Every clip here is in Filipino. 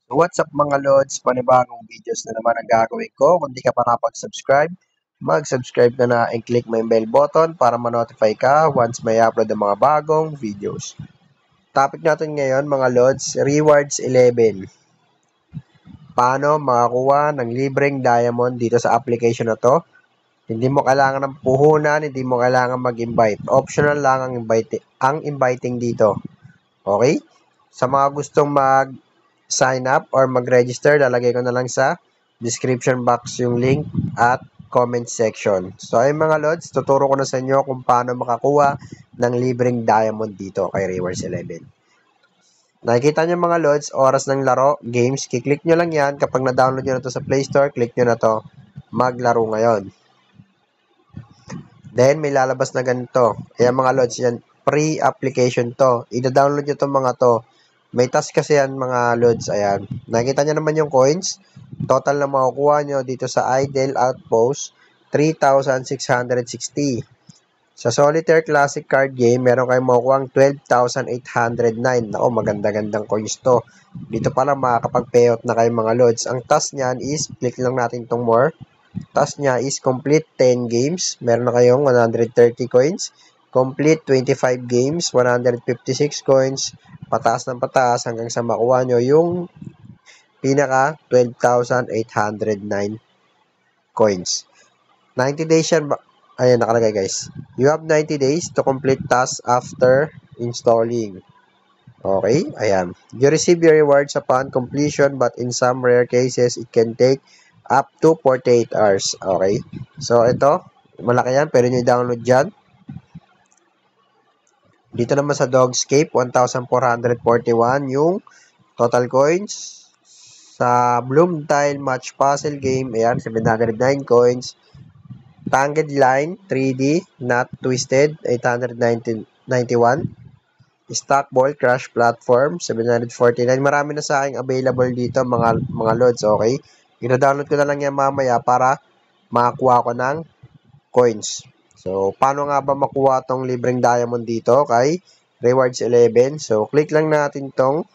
What's up mga lods? Panibagong videos na naman ang gagawin ko. Kung di ka pa nakapag-subscribe, mag-subscribe ka na and click mo yung bell button para ma-notify ka once may upload ng mga bagong videos. Topic natin ngayon mga lods, Rewards 11. Paano makakuha ng libreng diamond dito sa application na to? Hindi mo kailangan ng puhunan, hindi mo kailangan mag-invite. Optional lang ang inviting dito. Okay? Sa mga gustong sign up or mag-register, lalagay ko na lang sa description box yung link at comment section. So ay mga lods, tuturo ko na sa inyo kung paano makakuha ng libreng diamond dito kay Rewards 11. Nakikita nyo mga lods, oras ng laro, games, kiklik nyo lang yan. Kapag na-download nyo na to sa Play Store, click nyo na to, maglaro ngayon. Then may lalabas na ganito. Ayan mga lods, yan, pre-application to. Ida-download nyo itong mga to. May task kasi yan mga lods. Ayan. Nakita nyo naman yung coins. Total na makukuha nyo dito sa Idle Outpost, 3,660. Sa Solitaire Classic Card Game, meron kayong makukuha 12,809. Ako, maganda-gandang coins to. Dito pala makakapag-payout na kayo mga lods. Ang task niyan is, click lang natin itong more. Task niya is complete 10 games. Meron na kayong 130 coins. Complete 25 games, 156 coins. Pataas ng pataas hanggang sa makuha nyo yung pinaka 12,809 coins. 90 days yan. Ayan, nakalagay guys. You have 90 days to complete tasks after installing. Okay, ayan. You receive your rewards upon completion but in some rare cases, it can take up to 48 hours. Okay, so ito, malaki yan. Pwede nyo i-download dyan. Dito naman sa Dogscape, 1,441 yung total coins. Sa Bloom Tile Match Puzzle Game, ayan, 709 coins. Tangled Line 3D Not Twisted 891. Stock Ball Crash Platform 749. Marami na sa akin available dito mga lods, okay? I-download ko na lang yan mamaya para makakuha ko ng coins. So, paano nga ba makuha tong libreng diamond dito kay Rewards 11? So, click lang natin tong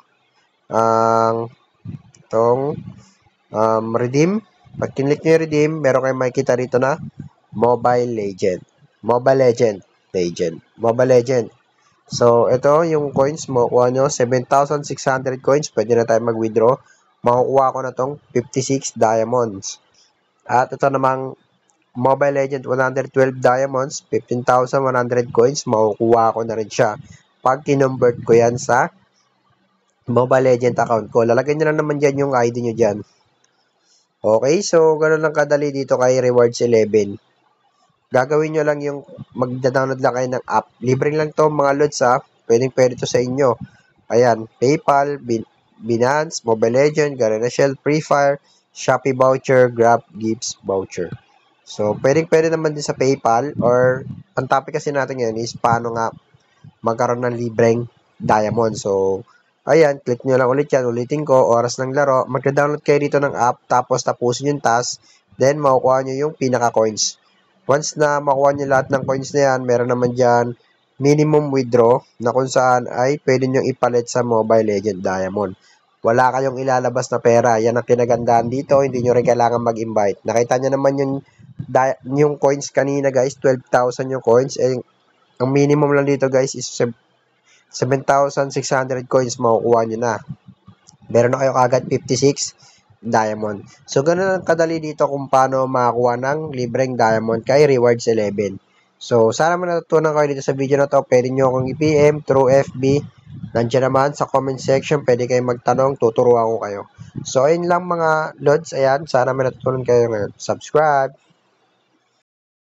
redeem. Pag kinlik nyo yung redeem, meron kayong makikita rito na Mobile Legend. So, ito yung coins mo. Kuha nyo, 7,600 coins. Pwede na tayo mag-withdraw. Makukuha ko na tong 56 diamonds. At ito namang Mobile Legend 112 diamonds, 15,100 coins. Makukuha ko na rin siya. Pag kinonvert ko yan sa Mobile Legend account ko, lalagay nyo lang naman dyan yung ID nyo dyan. Okay, so ganoon lang kadali dito kay Rewards 11. Gagawin nyo lang yung mag-download lang kayo ng app. Libre lang to mga lods ha. Pwede to sa inyo. Ayan, PayPal, Binance, Mobile Legend, Garena Shell, Free Fire, Shopee voucher, Grab Gifts voucher. So, pwede naman din sa PayPal or ang topic kasi natin ngayon is paano nga magkaroon ng libreng diamond. So, ayan, click nyo lang ulit yan. Ulitin ko, oras ng laro. Mag-download kayo dito ng app, tapos tapusin yung task, then makukuha nyo yung pinaka-coins. Once na makuha nyo lahat ng coins na yan, meron naman dyan minimum withdraw na kung saan ay pwede nyo ipalit sa Mobile Legend Diamond. Wala kayong ilalabas na pera. Yan ang kinagandaan dito. Hindi nyo rin kailangan mag-invite. Nakita nyo naman yung coins kanina guys. 12,000 yung coins. Eh, ang minimum lang dito guys is 7,600 coins makukuha nyo na. Meron na kayo kagad 56 diamond. So, ganun ang kadali dito kung paano makakuha ng libreng diamond kay Rewards 11. So, sana man natutunan kayo dito sa video na to. Pwede nyo akong i-PM through FB. Nandiyan naman sa comment section. Pwede kayong magtanong. Tuturuan ko kayo. So, ayun lang mga lods. Ayan. Sana man natutunan kayo ngayon. Subscribe.